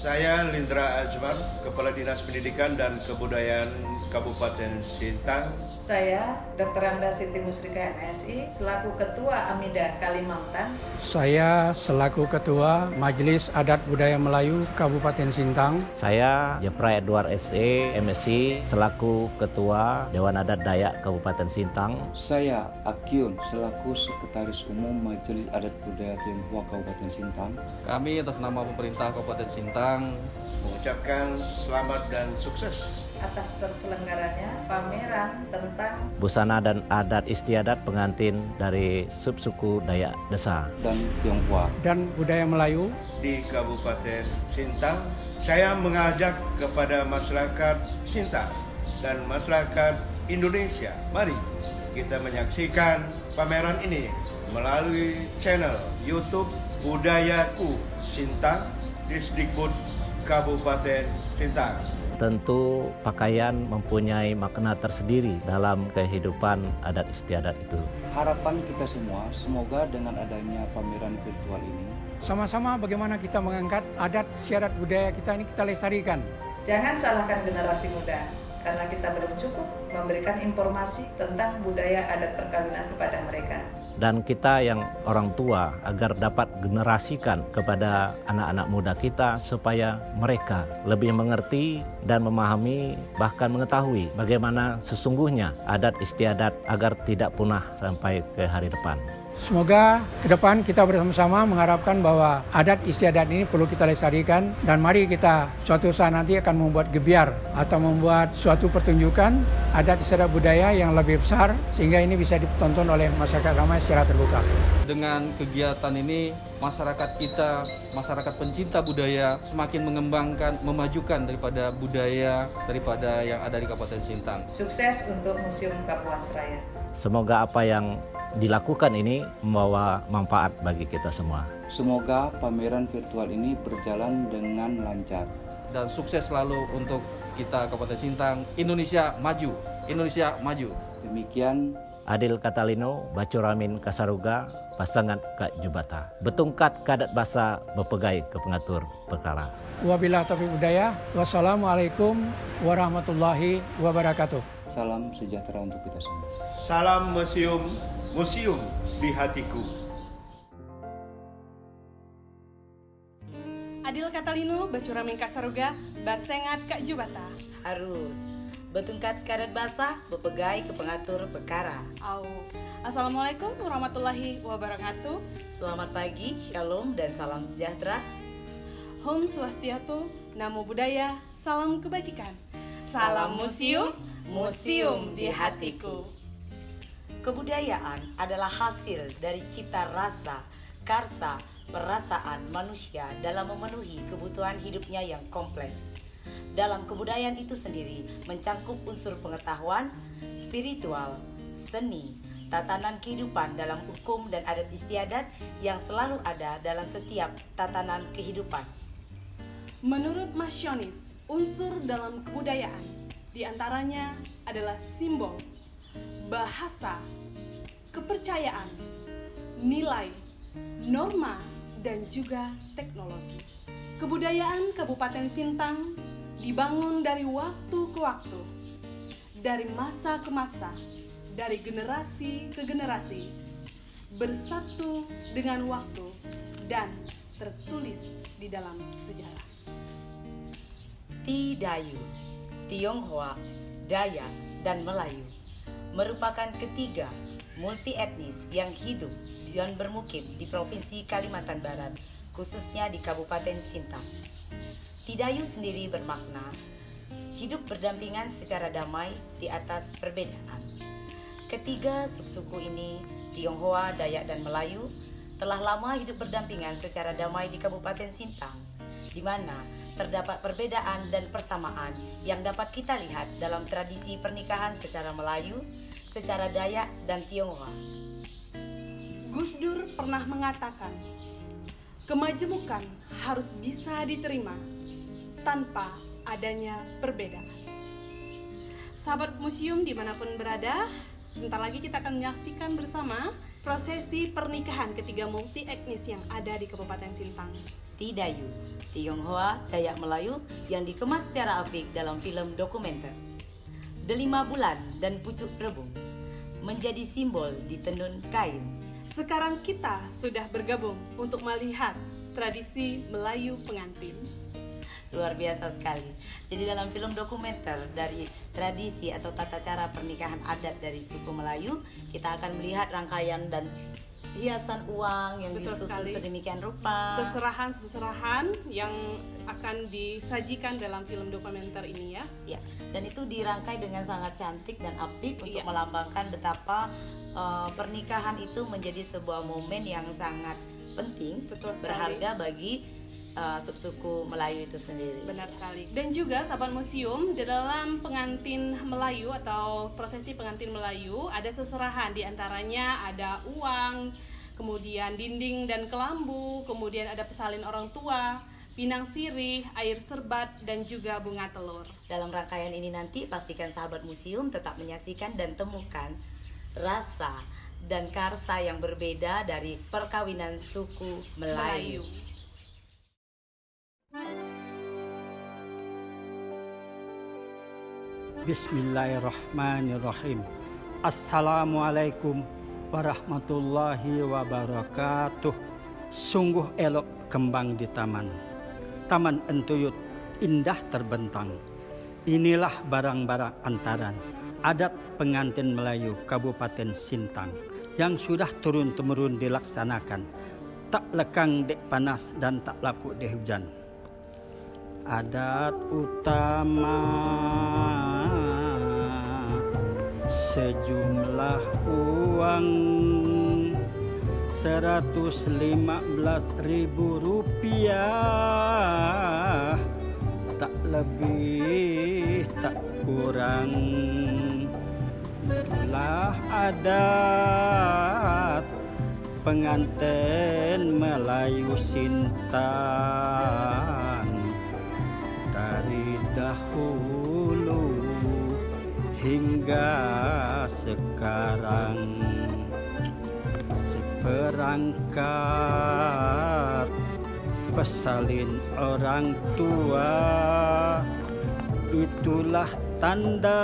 Saya Lindra Azmar, Kepala Dinas Pendidikan dan Kebudayaan Kabupaten Sintang. Saya Dr. Anda Siti Musrika MSI, selaku Ketua Amida Kalimantan. Saya selaku Ketua Majelis Adat Budaya Melayu Kabupaten Sintang. Saya Jepra Edward SE, MSI, selaku Ketua Dewan Adat Dayak Kabupaten Sintang. Saya Akyun, selaku Sekretaris Umum Majelis Adat Budaya Tionghoa Kabupaten Sintang. Kami atas nama pemerintah Kabupaten Sintang mengucapkan selamat dan sukses atas terselenggaranya pameran tentang busana dan adat istiadat pengantin dari subsuku Dayak Desa dan Tionghoa dan budaya Melayu di Kabupaten Sintang. Saya mengajak kepada masyarakat Sintang dan masyarakat Indonesia, mari kita menyaksikan pameran ini melalui channel YouTube Budayaku Sintang Disdikbud Kabupaten Sintang. Tentu pakaian mempunyai makna tersendiri dalam kehidupan adat istiadat itu. Harapan kita semua, semoga dengan adanya pameran virtual ini, sama-sama bagaimana kita mengangkat adat istiadat budaya kita ini kita lestarikan. Jangan salahkan generasi muda, karena kita belum cukup memberikan informasi tentang budaya adat perkawinan kepada mereka. Dan kita yang orang tua agar dapat generasikan kepada anak-anak muda kita supaya mereka lebih mengerti dan memahami bahkan mengetahui bagaimana sesungguhnya adat istiadat agar tidak punah sampai ke hari depan. Semoga ke depan kita bersama-sama mengharapkan bahwa adat istiadat ini perlu kita lestarikan dan mari kita suatu saat nanti akan membuat gebiar atau membuat suatu pertunjukan adat istiadat budaya yang lebih besar sehingga ini bisa ditonton oleh masyarakat ramai secara terbuka. Dengan kegiatan ini, masyarakat kita, masyarakat pencinta budaya semakin mengembangkan, memajukan daripada budaya daripada yang ada di Kabupaten Sintang. Sukses untuk Museum Kapuas Raya. Semoga apa yang dilakukan ini membawa manfaat bagi kita semua. Semoga pameran virtual ini berjalan dengan lancar. Dan sukses selalu untuk kita Kabupaten Sintang. Indonesia maju, Indonesia maju. Demikian Adil Katalino, Bacuramin Kasaruga, pasangan Kak Jubata. Betungkat kadat basa bepegai ke pengatur perkara. Wabillahi taufiq hidayah. Wassalamualaikum warahmatullahi wabarakatuh. salam sejahtera untuk kita semua. Salam museum di hatiku. Adil Katalino, Bacuramin Kasaruga, Basengat Kak Jubata. Harus betungkat kadat basah, bepegai ke pengatur perkara. Assalamualaikum warahmatullahi wabarakatuh. Selamat pagi, shalom dan salam sejahtera. Om Swastiastu, Namo Buddhaya, salam kebajikan. Salam museum, museum di hatiku. Kebudayaan adalah hasil dari cipta rasa, karsa, perasaan manusia dalam memenuhi kebutuhan hidupnya yang kompleks. Dalam kebudayaan itu sendiri mencangkup unsur pengetahuan, spiritual, seni, tatanan kehidupan dalam hukum dan adat istiadat yang selalu ada dalam setiap tatanan kehidupan. Menurut Mas Yonis, unsur dalam kebudayaan diantaranya adalah simbol, bahasa, kepercayaan, nilai, norma, dan juga teknologi. Kebudayaan Kabupaten Sintang dibangun dari waktu ke waktu, dari masa ke masa, dari generasi ke generasi, bersatu dengan waktu dan tertulis di dalam sejarah. Tidayu, Tionghoa, Dayak, dan Melayu merupakan ketiga multi etnis yang hidup dan bermukim di Provinsi Kalimantan Barat, khususnya di Kabupaten Sintang. Tidayu sendiri bermakna hidup berdampingan secara damai di atas perbedaan. Ketiga subsuku ini, Tionghoa, Dayak, dan Melayu, telah lama hidup berdampingan secara damai di Kabupaten Sintang, di mana terdapat perbedaan dan persamaan yang dapat kita lihat dalam tradisi pernikahan secara Melayu, secara Dayak, dan Tionghoa. Gus Dur pernah mengatakan, kemajemukan harus bisa diterima tanpa adanya perbedaan. Sahabat museum dimanapun berada, sebentar lagi kita akan menyaksikan bersama prosesi pernikahan ketiga multi etnis yang ada di Kabupaten Sintang. Tidayu, Tionghoa Dayak Melayu yang dikemas secara apik dalam film dokumenter. Delima bulan dan pucuk rebung menjadi simbol di tenun kain. Sekarang kita sudah bergabung untuk melihat tradisi Melayu pengantin. Luar biasa sekali. Jadi dalam film dokumenter dari tradisi atau tata cara pernikahan adat dari suku Melayu, kita akan melihat rangkaian dan hiasan uang yang disusun sedemikian rupa. Seserahan yang akan disajikan dalam film dokumenter ini ya. Ya, dan itu dirangkai dengan sangat cantik dan apik untuk melambangkan betapa pernikahan itu menjadi sebuah momen yang sangat penting, berharga bagi subsuku Melayu itu sendiri. Benar sekali. Dan juga sahabat museum, di dalam pengantin Melayu atau prosesi pengantin Melayu ada seserahan, diantaranya ada uang, kemudian dinding dan kelambu, kemudian ada pesalin orang tua, pinang sirih, air serbat, dan juga bunga telur. Dalam rangkaian ini nanti pastikan sahabat museum tetap menyaksikan dan temukan rasa dan karsa yang berbeda dari perkawinan suku Melayu. Bismillahirrahmanirrahim. Assalamualaikum warahmatullahi wabarakatuh. Sungguh elok kembang di taman. Taman Entuyut indah terbentang. Inilah barang-barang antaran adat pengantin Melayu Kabupaten Sintang yang sudah turun-temurun dilaksanakan. Tak lekang dek panas dan tak lapuk dek hujan. Adat utama sejumlah uang 115.000 rupiah, tak lebih tak kurang. Itulah adat pengantin Melayu Sintang dari dahulu hingga sekarang. Seperangkat pesalin orang tua, itulah tanda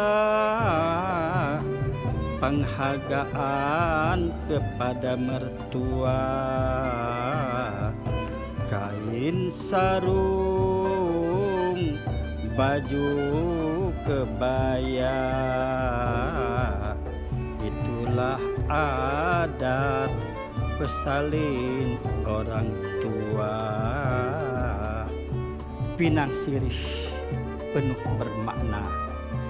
penghargaan kepada mertua. Kain sarung, baju kebaya, itulah adat pesalin orang tua. Pinang sirih penuh bermakna,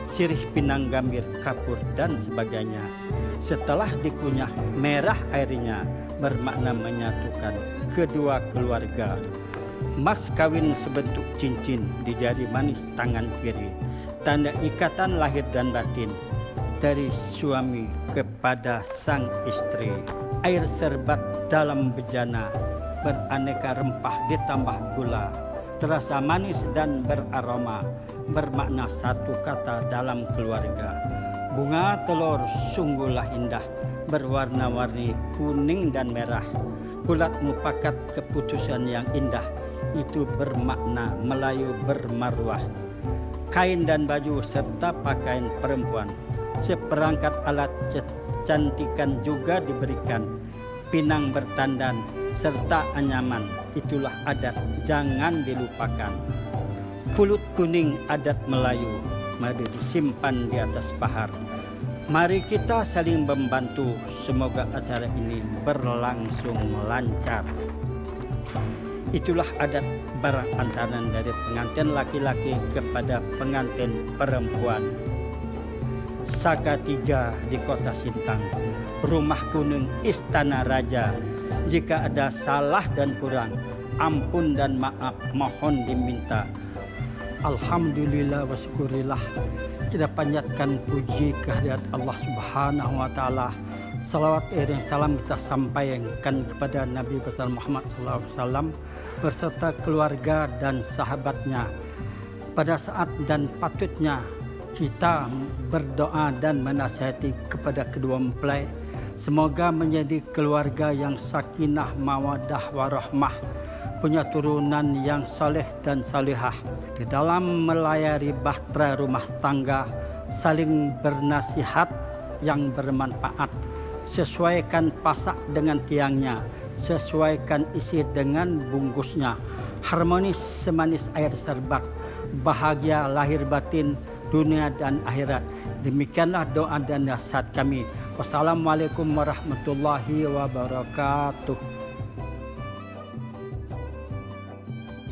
sirih pinang gambir, kapur dan sebagainya. Setelah dikunyah merah airnya, bermakna menyatukan kedua keluarga. Mas kawin sebentuk cincin di jari manis tangan kiri, tanda ikatan lahir dan batin dari suami kepada sang istri. Air serbat dalam bejana, beraneka rempah ditambah gula, terasa manis dan beraroma, bermakna satu kata dalam keluarga. Bunga telur sungguhlah indah, berwarna-warni kuning dan merah. Bulat mufakat keputusan yang indah, itu bermakna Melayu bermarwah. Kain dan baju serta pakaian perempuan, seperangkat alat kecantikan juga diberikan. Pinang bertandan serta anyaman, itulah adat, jangan dilupakan. Pulut kuning adat Melayu, mari disimpan di atas pahar. Mari kita saling membantu, semoga acara ini berlangsung lancar. Itulah adat barang antaran dari pengantin laki-laki kepada pengantin perempuan. Saka 3 di kota Sintang, rumah kuning istana raja. Jika ada salah dan kurang, ampun dan maaf mohon diminta. Alhamdulillah wa syukurillah, kita panjatkan puji kehadirat Allah Subhanahu wa taala. Salawat dan salam kita sampaikan kepada Nabi besar Muhammad sallallahu alaihi wasallam berserta keluarga dan sahabatnya. Pada saat dan patutnya kita berdoa dan menasihati kepada kedua mempelai, semoga menjadi keluarga yang sakinah mawaddah warahmah, punya turunan yang saleh dan salihah. Di dalam melayari bahtera rumah tangga, saling bernasihat yang bermanfaat. Sesuaikan pasak dengan tiangnya, sesuaikan isi dengan bungkusnya. Harmonis semanis air serbak, bahagia lahir batin dunia dan akhirat. Demikianlah doa dan nasihat kami. Wassalamualaikum warahmatullahi wabarakatuh.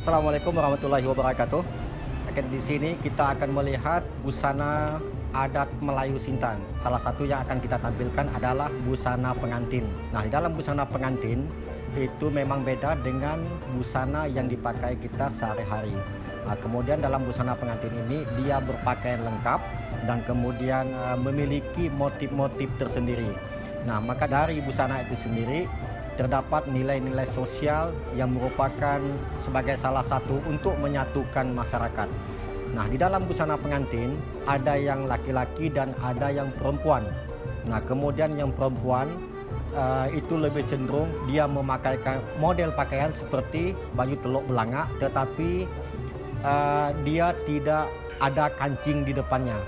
Assalamualaikum warahmatullahi wabarakatuh. Di sini kita akan melihat busana adat Melayu Sintang. Salah satu yang akan kita tampilkan adalah busana pengantin. Nah, di dalam busana pengantin itu memang beda dengan busana yang dipakai kita sehari-hari. Nah, kemudian dalam busana pengantin ini dia berpakaian lengkap dan kemudian memiliki motif-motif tersendiri. Nah, maka dari busana itu sendiri terdapat nilai-nilai sosial yang merupakan sebagai salah satu untuk menyatukan masyarakat. Nah, di dalam busana pengantin ada yang laki-laki dan ada yang perempuan. Nah, kemudian yang perempuan itu lebih cenderung dia memakai model pakaian seperti baju teluk belanga, tetapi dia tidak ada kancing di depannya.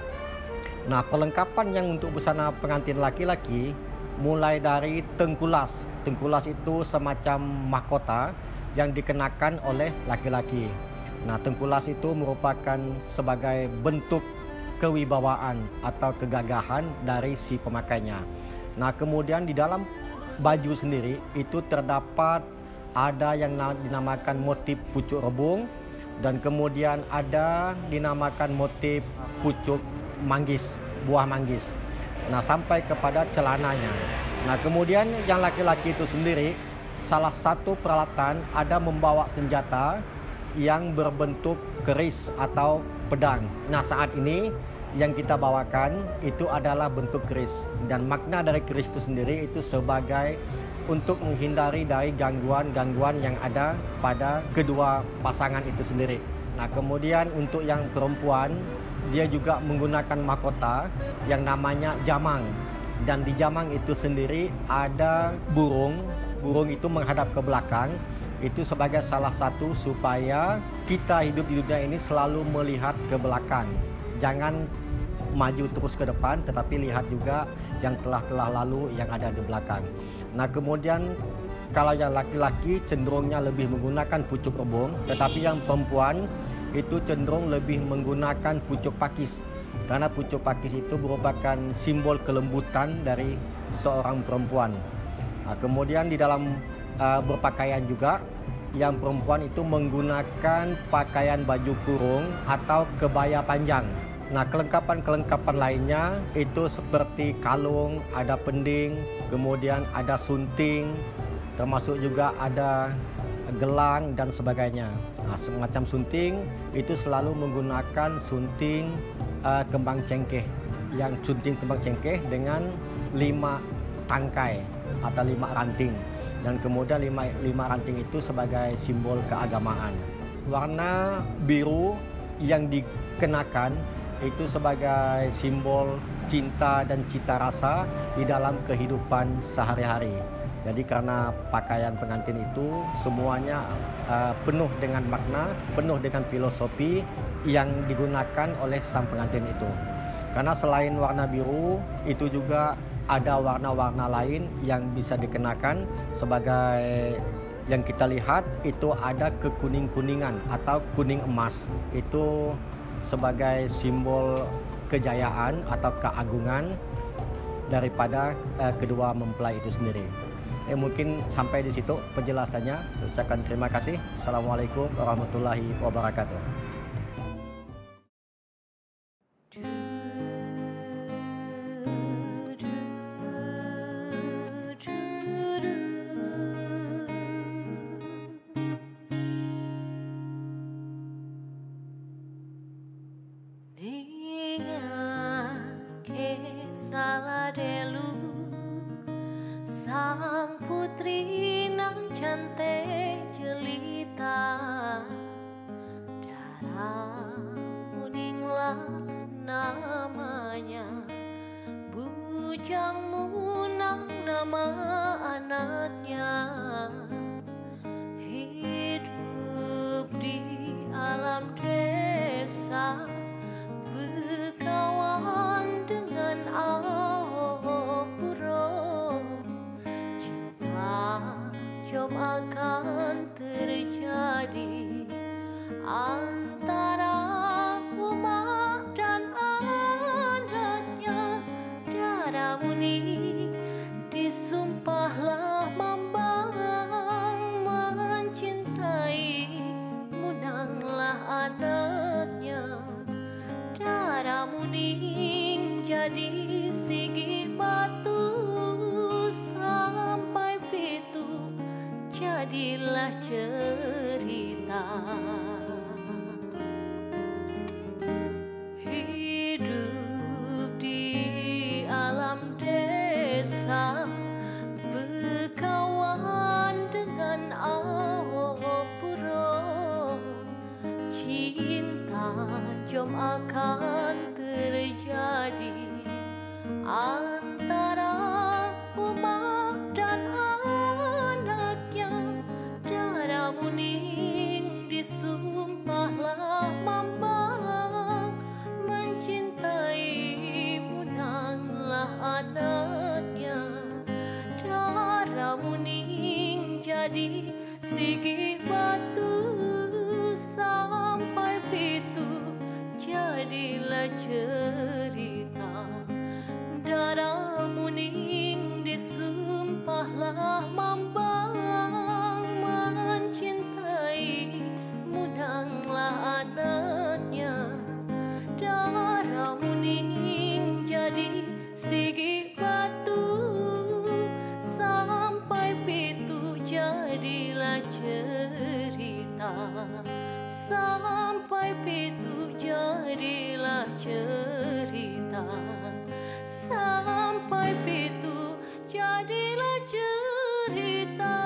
Nah, perlengkapan yang untuk busana pengantin laki-laki mulai dari tengkulas. Tengkulas itu semacam mahkota yang dikenakan oleh laki-laki. Nah, tengkulas itu merupakan sebagai bentuk kewibawaan atau kegagahan dari si pemakainya. Nah, kemudian di dalam baju sendiri itu terdapat ada yang dinamakan motif pucuk rebung dan kemudian ada dinamakan motif pucuk manggis, buah manggis. Nah, sampai kepada celananya. Nah, kemudian yang laki-laki itu sendiri salah satu peralatan ada membawa senjata yang berbentuk keris atau pedang. Nah, saat ini yang kita bawakan itu adalah bentuk keris dan makna dari keris itu sendiri itu sebagai untuk menghindari dari gangguan-gangguan yang ada pada kedua pasangan itu sendiri. Nah, kemudian untuk yang perempuan dia juga menggunakan mahkota yang namanya jamang. Dan di jamang itu sendiri ada burung. Burung itu menghadap ke belakang. Itu sebagai salah satu supaya kita hidup di dunia ini selalu melihat ke belakang. Jangan maju terus ke depan, tetapi lihat juga yang telah lalu yang ada di belakang. Nah, kemudian kalau yang laki-laki cenderungnya lebih menggunakan pucuk rebung, tetapi yang perempuan itu cenderung lebih menggunakan pucuk pakis. Karena pucuk pakis itu merupakan simbol kelembutan dari seorang perempuan. Nah, kemudian di dalam berpakaian juga, yang perempuan itu menggunakan pakaian baju kurung atau kebaya panjang. Nah, kelengkapan-kelengkapan lainnya itu seperti kalung, ada pending, kemudian ada sunting, termasuk juga ada gelang dan sebagainya. Nah, semacam sunting itu selalu menggunakan sunting kembang cengkeh, yang sunting kembang cengkeh dengan 5 tangkai atau 5 ranting, dan kemudian 5 ranting itu sebagai simbol keagamaan. Warna biru yang dikenakan itu sebagai simbol cinta dan cita rasa di dalam kehidupan sehari-hari. Jadi karena pakaian pengantin itu semuanya penuh dengan makna, penuh dengan filosofi yang digunakan oleh sang pengantin itu. Karena selain warna biru, itu juga ada warna-warna lain yang bisa dikenakan sebagai yang kita lihat itu ada kekuning-kuningan atau kuning emas. Itu sebagai simbol kejayaan atau keagungan daripada kedua mempelai itu sendiri. Mungkin sampai di situ penjelasannya. Ucapkan terima kasih. Assalamualaikum warahmatullahi wabarakatuh. Sang putri nan cantik jelita, darah kuninglah namanya, Bujang Munang nama anaknya. Hidup jadi sigi batu, sampai pitu jadilah cerita. Hidup di alam desa, berkawan dengan pura, cinta jom akan terjadi antara umat dan anaknya. Darah muning disumpahlah mambang, mencintai munanglah anaknya. Darah muning jadi sigi batu, sampai pitu jadilah cerita. Darah muning disumpahlah mambang, mencintai munanglah anaknya. Darah muning jadi sigi batu, sampai pitu jadilah cerita. Sampai pitu jadilah cerita. Sampai pitu jadilah cerita.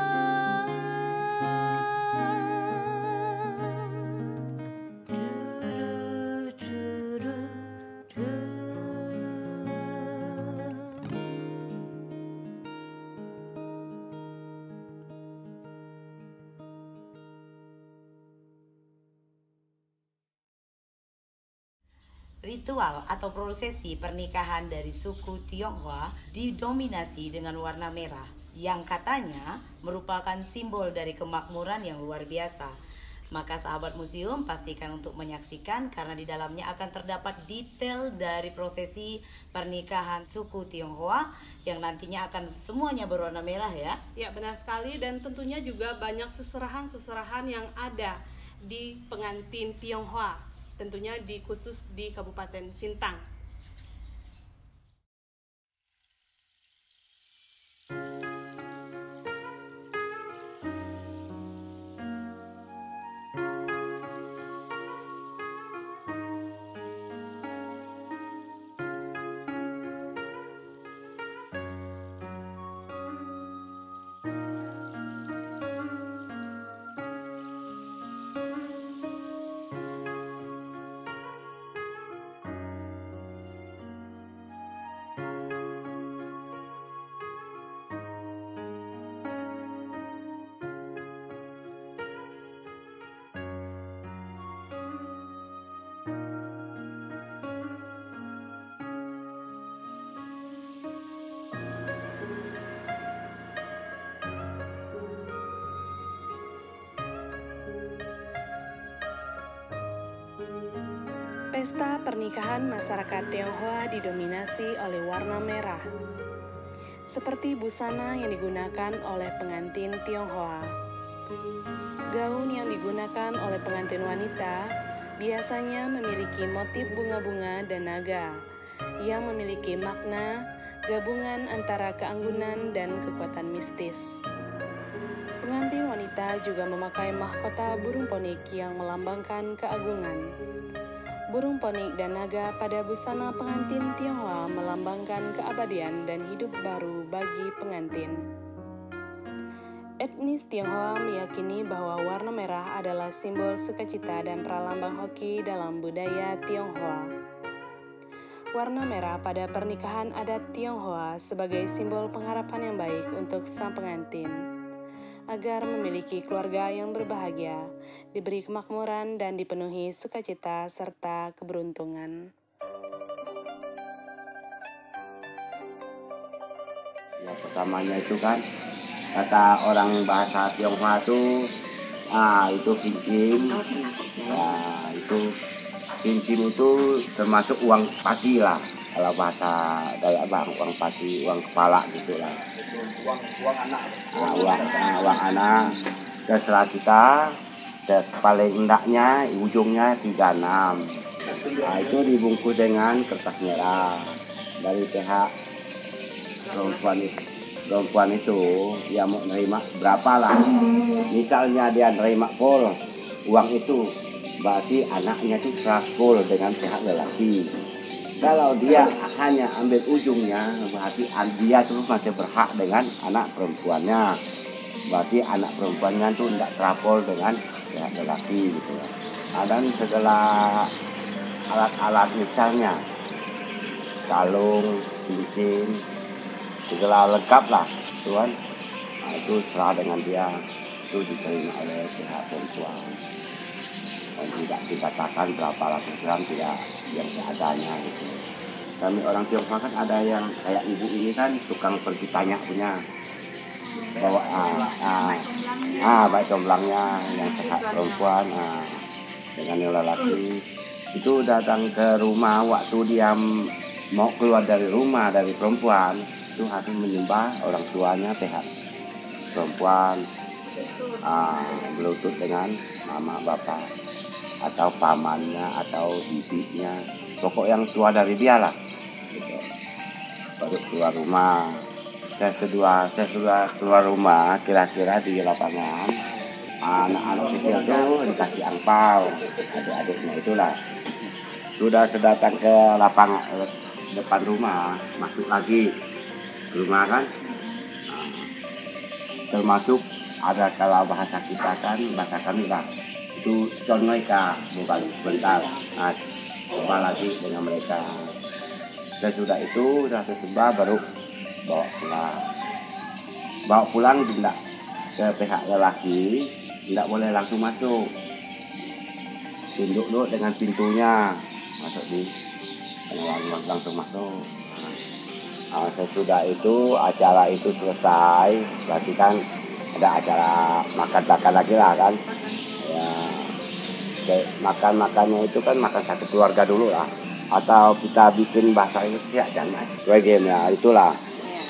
Ritual atau prosesi pernikahan dari suku Tionghoa didominasi dengan warna merah, yang katanya merupakan simbol dari kemakmuran yang luar biasa. Maka sahabat museum pastikan untuk menyaksikan, karena di dalamnya akan terdapat detail dari prosesi pernikahan suku Tionghoa yang nantinya akan semuanya berwarna merah ya. Ya, benar sekali, dan tentunya juga banyak seserahan-seserahan yang ada di pengantin Tionghoa, tentunya khusus di Kabupaten Sintang. Pesta pernikahan masyarakat Tionghoa didominasi oleh warna merah, seperti busana yang digunakan oleh pengantin Tionghoa. Gaun yang digunakan oleh pengantin wanita biasanya memiliki motif bunga-bunga dan naga, yang memiliki makna gabungan antara keanggunan dan kekuatan mistis. Pengantin wanita juga memakai mahkota burung ponik yang melambangkan keagungan. Burung ponik dan naga pada busana pengantin Tionghoa melambangkan keabadian dan hidup baru bagi pengantin. Etnis Tionghoa meyakini bahwa warna merah adalah simbol sukacita dan pralambang hoki dalam budaya Tionghoa. Warna merah pada pernikahan adat Tionghoa sebagai simbol pengharapan yang baik untuk sang pengantin, agar memiliki keluarga yang berbahagia, diberi kemakmuran dan dipenuhi sukacita serta keberuntungan. Yang pertamanya itu kan, kata orang bahasa Tionghoa itu cincin. Ya, itu cincin itu termasuk uang pati lah. Kalau bahasa Dayak bang, uang pati, uang kepala gitu lah. Uang anak. Uang anak. Terserah kita, paling hendaknya ujungnya 36. Nah, itu dibungkus dengan kertas merah. dari pihak perempuan itu dia mau nerima berapa lah. Misalnya dia nerima full uang itu, berarti anaknya itu full dengan pihak lelaki. Kalau dia hanya ambil ujungnya, berarti dia terus masih berhak dengan anak perempuannya. Berarti anak perempuannya itu tidak terapol dengan pihak lelaki gitu. Dan segala alat-alat misalnya kalung, cincin, segala lengkap lah, tuan. Nah, itu serah dengan dia, itu diterima oleh pihak perempuan. Dan tidak dikatakan berapa ratus gram, tidak yang seadanya gitu. Kami orang Tionghoa kan ada yang kayak ibu ini kan tukang pergi tanya punya, bawa baik comblangnya yang pihak perempuan dengan yang lelaki itu datang ke rumah waktu dia mau keluar dari rumah dari perempuan itu harus menyembah orang tuanya pihak perempuan, berlutut dengan mama bapak atau pamannya atau bibinya, pokok yang tua dari dia lah gitu. Baru keluar rumah. Saya keluar rumah kira-kira di lapangan, anak-anak kecil tuh dikasih angpau, adik-adiknya itulah. Sudah datang ke lapangan depan rumah, masuk lagi ke rumah kan, termasuk ada kalau bahasa kita kan, bahasa kami lah, itu contohnya bukan sebentar, coba lagi dengan mereka. Sesudah itu, sudah sesembah baru bawa pulang tidak ke pihak lelaki, tidak boleh langsung masuk, tunduk dulu dengan pintunya, masuk di langsung masuk. Sesudah itu acara itu selesai, berarti kan ada acara makan-makan lagi lah kan ya. Makannya itu kan makan satu keluarga dulu lah, atau kita bikin bahasa Indonesia jangan bagaimana itulah.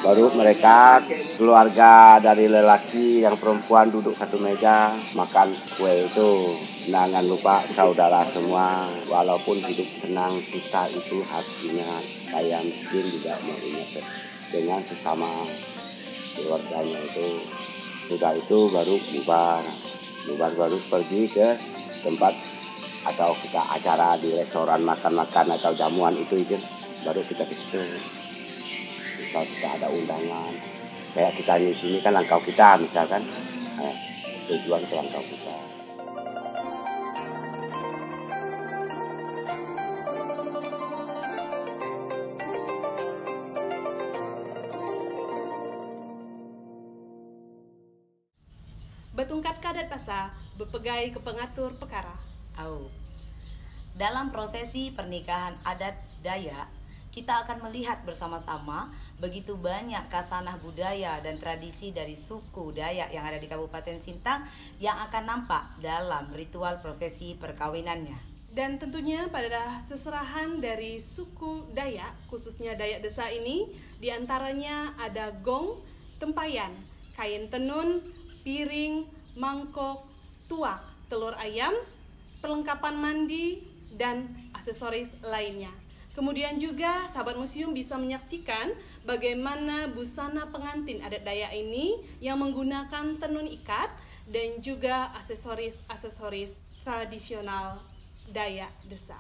Baru mereka keluarga dari lelaki yang perempuan duduk satu meja makan kue itu. Jangan lupa saudara semua, walaupun hidup senang kita itu hatinya kayak miskin juga mau ingat dengan sesama keluarganya itu. Sudah itu baru bubar baru pergi ke tempat atau kita acara di restoran makan-makan atau jamuan itu baru kita ke situ. Kalau kita ada undangan, kayak kita di sini kan langkau kita misalkan, tujuan ke langkau kita. Betungkat kadat pasa, bepegai ke pengatur perkara. Dalam prosesi pernikahan adat Dayak, kita akan melihat bersama-sama begitu banyak kasanah budaya dan tradisi dari suku Dayak yang ada di Kabupaten Sintang yang akan nampak dalam ritual prosesi perkawinannya. Dan tentunya pada seserahan dari suku Dayak, khususnya Dayak Desa ini, diantaranya ada gong, tempayan, kain tenun, piring, mangkok, tuak, telur ayam, perlengkapan mandi, dan aksesoris lainnya. Kemudian juga sahabat museum bisa menyaksikan bagaimana busana pengantin adat Dayak ini yang menggunakan tenun ikat dan juga aksesoris tradisional Dayak Desa.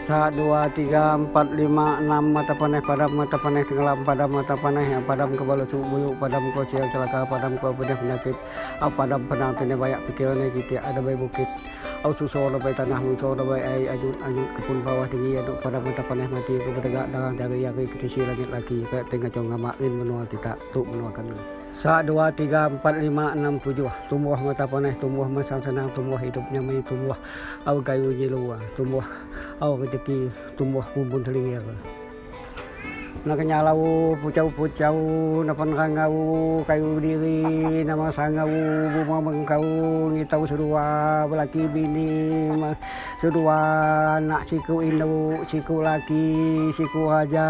1, 2, 3, 4, 5, 6 mata panah tenggelam padam mata panah yang padam ke balu buyuk padam ko siang celaka padam ko bedah penyakit padam penang tene banyak pikirannya kita ada bayi bukit au susor bayi tanah susor bayi air ajut kepun bawah tinggi aduk padam mata panah mati ke bertegak darang jari yaki ketisi langit lagi ke tengah cong ngamain menua tidak tuk menuakan 1, 2, 3, 4, 5, 6, 7 tumbuh mata panah tumbuh masang senang tumbuh hidupnya mai tumbuh au kayu jilu tumbuh au rezeki tumbuh bumbun telinga nakanya lau pucau napan rangau kayu diri nama sangau buma mengkau ngitau sedua belaki bini sedua anak siku induk siku laki siku raja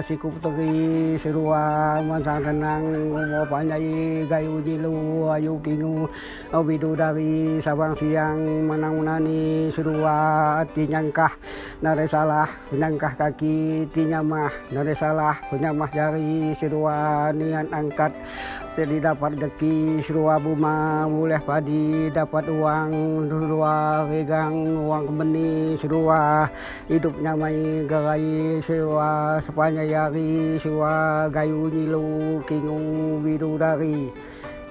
siku puteri sedua masang tenang mau panjai gayu jilu ayu kingu au bidudari sabang siang menang menani sedua hati nyangkah nare salah nyangkah kaki tinya mah nare salah penyamah jari sedua niat angkat jadi dapat rezeki sedua buma boleh padi dapat uang sedua regang uang kembeni sedua hidupnya mai gerai sedua sepanjang hari sedua gayu nyilu kingu bidudari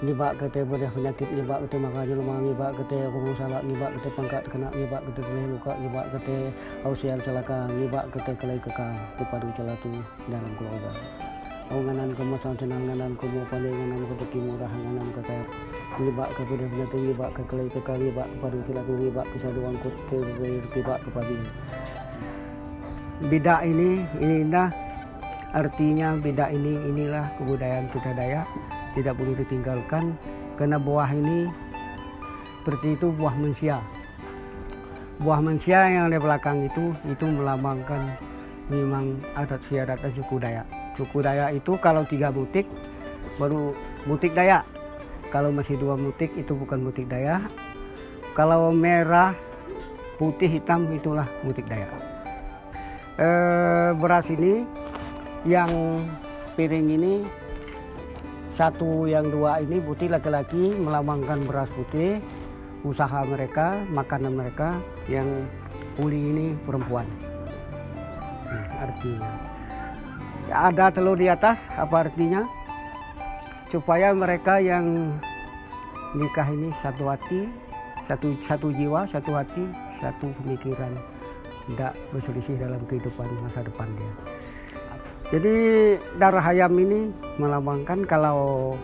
ngibak kete bedah penyakit ngibak kete makanya lemah ngibak kete rumah salah ngibak kete pangkat kena ngibak kete kelih luka ngibak kete ausian celaka ngibak kete kelai kekal kepadu celatu dalam keluarga nganan kemasan senang nganan kumu pandai nganan rezeki murah nganan kekaya ngibak ke bedah penyakit ngibak ke kelai kekal ngibak kepadu celatu ngibak kesaduan kute ngibak kepadu bidak ini indah artinya bidak inilah kebudayaan kita Dayak tidak boleh ditinggalkan karena buah ini seperti itu buah mansia yang di belakang itu melambangkan memang adat istiadat suku Dayak itu kalau 3 butik baru butik Dayak, kalau masih 2 butik itu bukan butik Dayak, kalau merah putih hitam itulah butik Dayak. Beras ini yang piring ini 1 yang 2 ini putih laki-laki melambangkan beras putih, usaha mereka, makanan mereka, yang uli ini perempuan. Artinya ada telur di atas, apa artinya? Supaya mereka yang nikah ini satu hati, satu jiwa, satu hati, satu pemikiran, tidak berselisih dalam kehidupan masa depan dia. Jadi darah ayam ini melambangkan kalau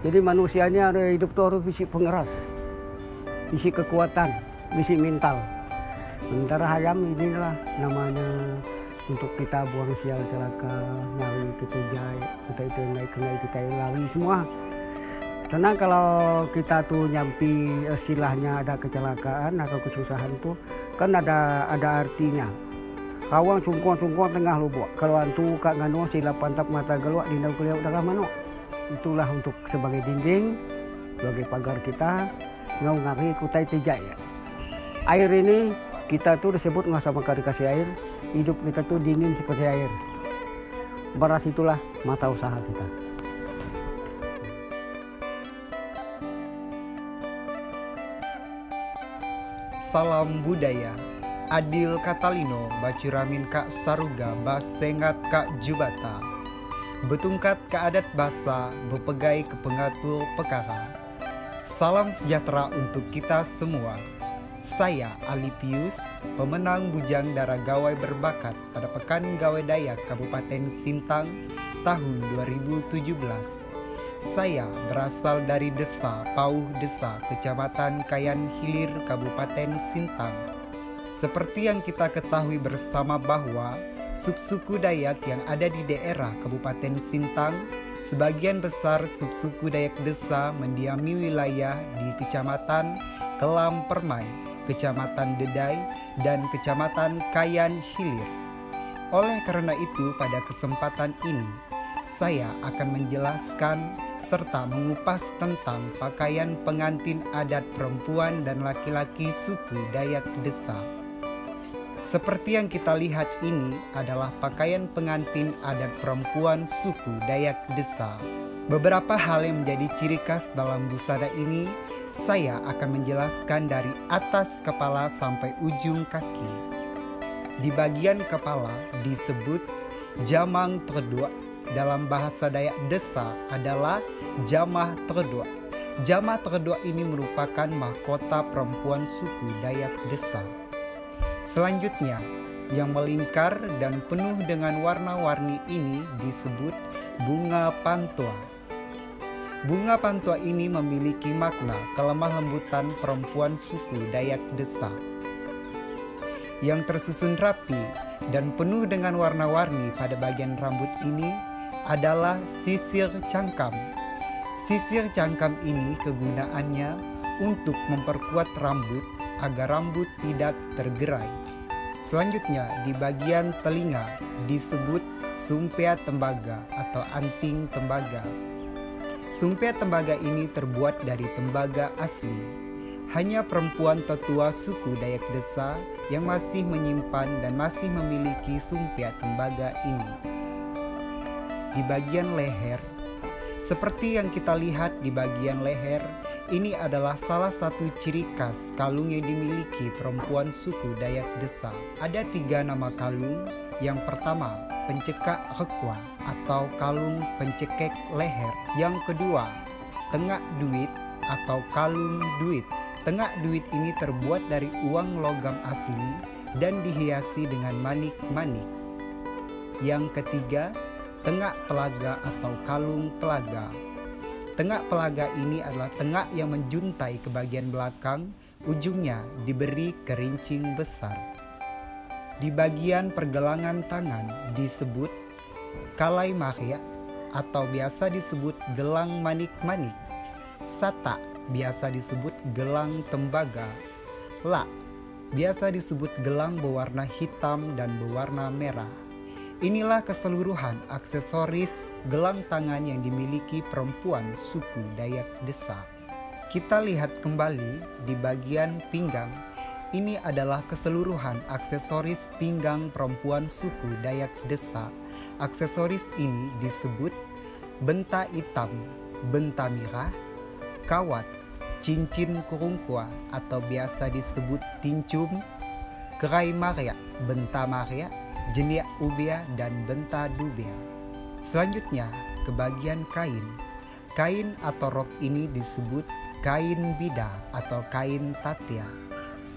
jadi manusianya ada hidup tuh harus fisik pengeras, fisik kekuatan, fisik mental. Darah ayam inilah namanya untuk kita buang sial celaka, nyari ketujai, kita itu yang naik kita yang lari semua. Karena kalau kita tuh nyampi istilahnya ada kecelakaan atau kesusahan tuh kan ada artinya. Kawang sungkuan tengah lubuk. Kalau antu kak nganu sila pantap mata geluak dindang kuliah darah manuk. Itulah untuk sebagai dinding, sebagai pagar kita ngau ngari kutai tejai. Air ini kita tuh disebut nggak sama kali kasih air. Hidup kita tuh dingin seperti air. Beras itulah mata usaha kita. Salam budaya. Adil Katalino, Bacuramin Kak Saruga, Basengat Kak Jubata, Betungkat Kak Adat Basa, Bepegai Kepengatul Pekara. Salam sejahtera untuk kita semua. Saya Ali Pius, pemenang Bujang Dara Gawai Berbakat pada Pekan Gawai Dayak Kabupaten Sintang tahun 2017. Saya berasal dari Desa Pauh Desa, Kecamatan Kayan Hilir, Kabupaten Sintang. Seperti yang kita ketahui bersama bahwa subsuku Dayak yang ada di daerah Kabupaten Sintang, sebagian besar subsuku Dayak Desa mendiami wilayah di Kecamatan Kelam Permai, Kecamatan Dedai, dan Kecamatan Kayan Hilir. Oleh karena itu, pada kesempatan ini, saya akan menjelaskan serta mengupas tentang pakaian pengantin adat perempuan dan laki-laki suku Dayak Desa. Seperti yang kita lihat ini adalah pakaian pengantin adat perempuan suku Dayak Desa. Beberapa hal yang menjadi ciri khas dalam busana ini, saya akan menjelaskan dari atas kepala sampai ujung kaki. Di bagian kepala disebut jamang terdua. Dalam bahasa Dayak Desa adalah jamah terdua. Jamah terdua ini merupakan mahkota perempuan suku Dayak Desa. Selanjutnya, yang melingkar dan penuh dengan warna-warni ini disebut bunga pantua. Bunga pantua ini memiliki makna kelemah lembutan perempuan suku Dayak Desa. Yang tersusun rapi dan penuh dengan warna-warni pada bagian rambut ini adalah sisir cangkam. Sisir cangkam ini kegunaannya untuk memperkuat rambut agar rambut tidak tergerai. Selanjutnya di bagian telinga disebut sumpea tembaga atau anting tembaga. Sumpea tembaga ini terbuat dari tembaga asli. Hanya perempuan tetua suku Dayak Desa yang masih menyimpan dan masih memiliki sumpea tembaga ini. Di bagian leher, seperti yang kita lihat di bagian leher, ini adalah salah satu ciri khas kalung yang dimiliki perempuan suku Dayak Desa. Ada 3 nama kalung. Yang pertama, pencekak rekwa atau kalung pencekek leher. Yang kedua, tengak duit atau kalung duit. Tengak duit ini terbuat dari uang logam asli dan dihiasi dengan manik-manik. Yang ketiga, tengak pelaga atau kalung pelaga. Tengak pelaga ini adalah tengak yang menjuntai ke bagian belakang, ujungnya diberi kerincing besar. Di bagian pergelangan tangan disebut kalai maria atau biasa disebut gelang manik-manik. Sata biasa disebut gelang tembaga. La biasa disebut gelang berwarna hitam dan berwarna merah. Inilah keseluruhan aksesoris gelang tangan yang dimiliki perempuan suku Dayak Desa. Kita lihat kembali di bagian pinggang. Ini adalah keseluruhan aksesoris pinggang perempuan suku Dayak Desa. Aksesoris ini disebut benta hitam, benta merah, kawat, cincin kurungkua atau biasa disebut tincum, kerai maria, benta maria, jeniak ubia dan benta dubia. Selanjutnya ke bagian kain. Kain atau rok ini disebut kain bida atau kain tatia.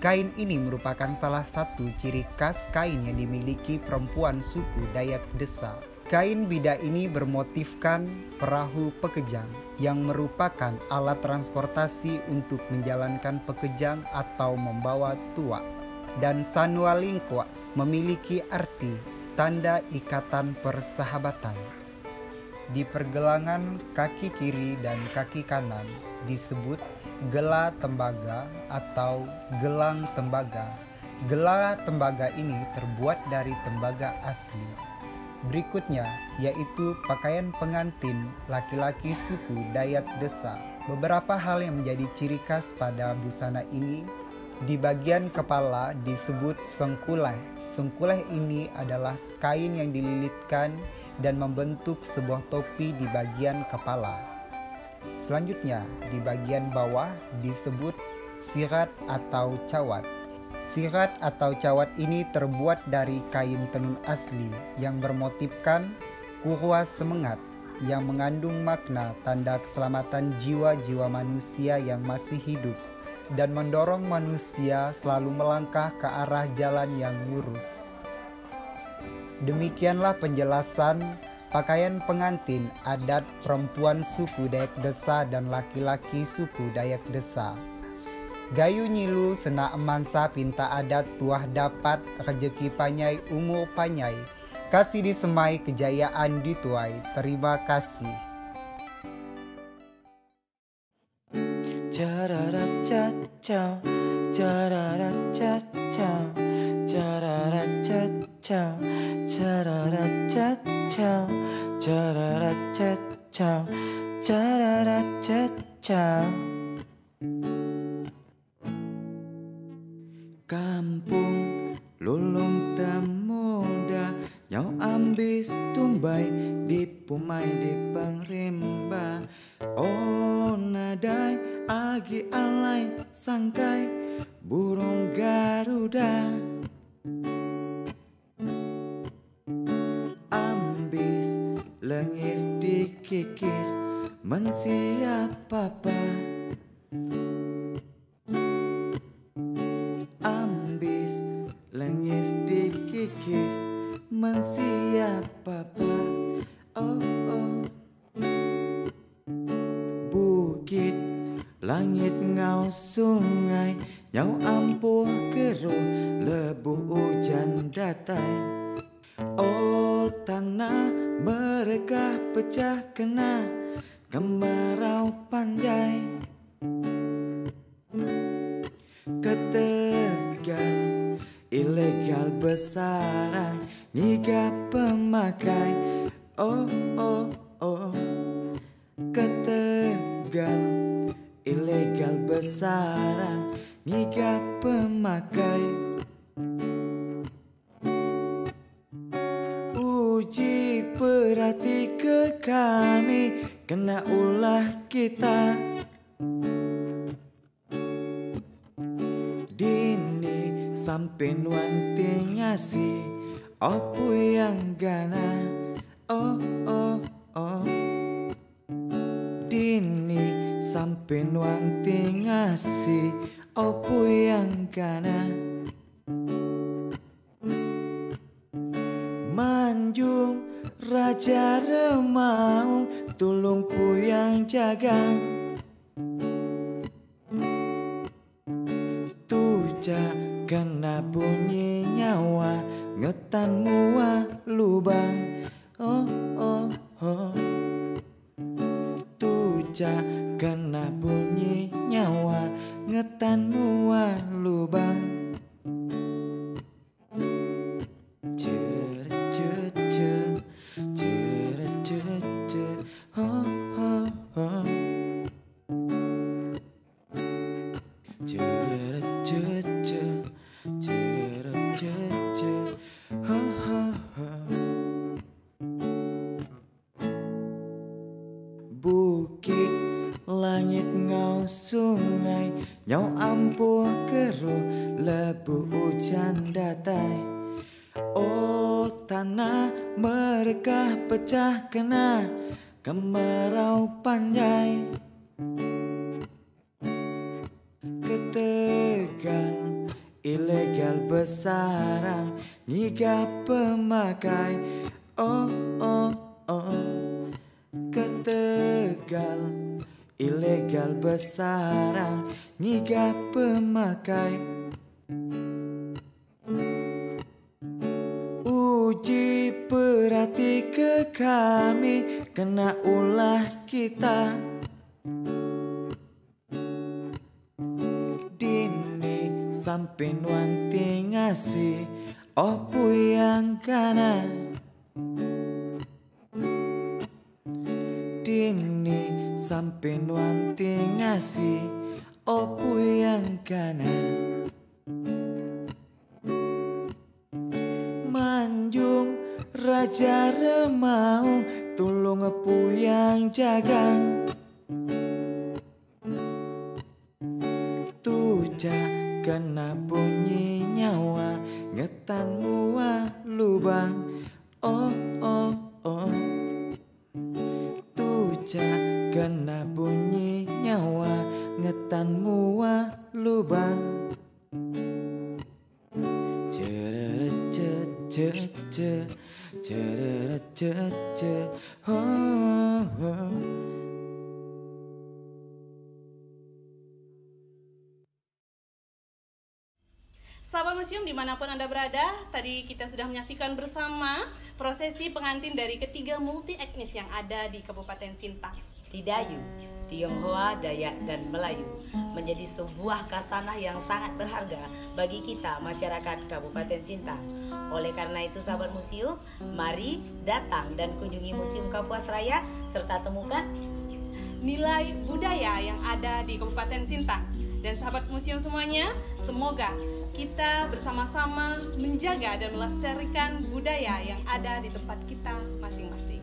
Kain ini merupakan salah satu ciri khas kain yang dimiliki perempuan suku Dayak Desa. Kain bida ini bermotifkan perahu pekejang yang merupakan alat transportasi untuk menjalankan pekejang atau membawa tuak. Dan sanua lingkwa memiliki arti tanda ikatan persahabatan. Di pergelangan kaki kiri dan kaki kanan disebut gela tembaga atau gelang tembaga. Gela tembaga ini terbuat dari tembaga asli. Berikutnya yaitu pakaian pengantin laki-laki suku Dayak Desa. Beberapa hal yang menjadi ciri khas pada busana ini. Di bagian kepala disebut sengkulai. Sengkulai ini adalah kain yang dililitkan dan membentuk sebuah topi di bagian kepala. Selanjutnya di bagian bawah disebut sirat atau cawat. Sirat atau cawat ini terbuat dari kain tenun asli yang bermotifkan kurwa semengat yang mengandung makna tanda keselamatan jiwa-jiwa manusia yang masih hidup dan mendorong manusia selalu melangkah ke arah jalan yang lurus. Demikianlah penjelasan pakaian pengantin adat perempuan suku Dayak Desa dan laki-laki suku Dayak Desa. Gayu nyilu sena emansa pinta adat tuah dapat rejeki panyai umur panyai. Kasih disemai kejayaan dituai. Terima kasih. Cha-ra-ra-cha-cha, cha-ra-ra-cha-cha, cha-ra-ra-cha-cha, cha-ra-ra-cha-cha, cha-ra-ra-cha-cha, cha-ra-ra-cha-cha. Kampung lulung temuda, nyau ambis tumbai di pumai di pengrimba. Oh nadai agi alai sangkai burung Garuda. dikikis mensiapa ambis lengis dikikis mensiapa oh bukit langit ngau sungai nyau ampuh keruh lebuh hujan datai oh tanah mereka pecah kena kemarau pandai ketegal ilegal besaran ngigap pemakai oh ketegal ilegal besaran ngigap pemakai uji perhati ke kami kena ulah kita dini sampai nuanti ngasih apa yang gana oh dini sampai nuanti ngasih apa yang gana manjung raja remau tulung puyang jagang tuja kena bunyi nyawa ngetan mua lubang oh tuja kena bunyi nyawa ngetan mua lubang bukit langit ngau sungai nyau ampuh keruh lebu hujan datai oh tanah mereka pecah kena kemarau pandai ketegal ilegal besarang ngigap pemakai oh ketegal ilegal besarang ngigap pemakai uji perhati ke kami kena ulah kita dini sampai nuanti ngasih opo yang kana dini sampai nuanti ngasih opo yang kana manjung raja remau tulung puyang jagang tuja kena bunyi nyawa ngetan mua lubang oh tuja kena bunyi nyawa ngetan mua lubang Sahabat museum dimanapun Anda berada, tadi kita sudah menyaksikan bersama prosesi pengantin dari ketiga multi etnis yang ada di Kabupaten Sintang. Tidayu, Tionghoa, Dayak, dan Melayu menjadi sebuah khasanah yang sangat berharga bagi kita masyarakat Kabupaten Sintang. Oleh karena itu sahabat museum, mari datang dan kunjungi Museum Kapuas Raya serta temukan nilai budaya yang ada di Kabupaten Sintang. Dan sahabat museum semuanya, semoga kita bersama-sama menjaga dan melestarikan budaya yang ada di tempat kita masing-masing.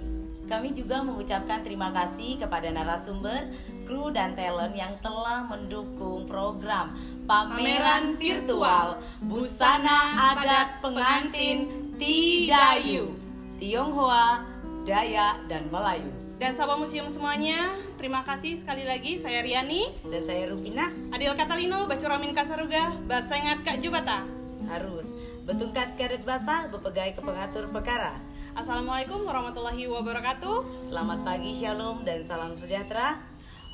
Kami juga mengucapkan terima kasih kepada narasumber, kru dan talent yang telah mendukung program pameran virtual busana adat pengantin Tidayu, Tionghoa, Dayak, dan Melayu. Dan sahabat museum semuanya, terima kasih sekali lagi. Saya Riani dan saya Rubina. Adil Katalino, Bacuramin Kasaruga, Basengat Kak Jubata. Harus Betungkat Kadet Basa, Bepegai Kepengatur Perkara. Assalamualaikum warahmatullahi wabarakatuh. Selamat pagi, shalom dan salam sejahtera.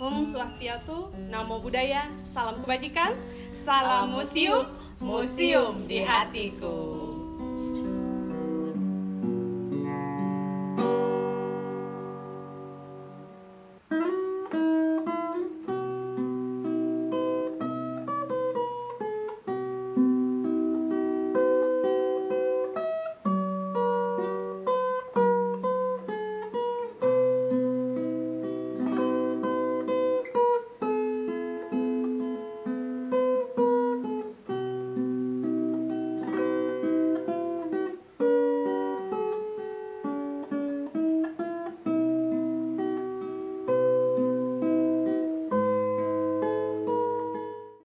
Om Swastiatu, Namo Buddhaya, salam kebajikan, salam museum, museum di hatiku.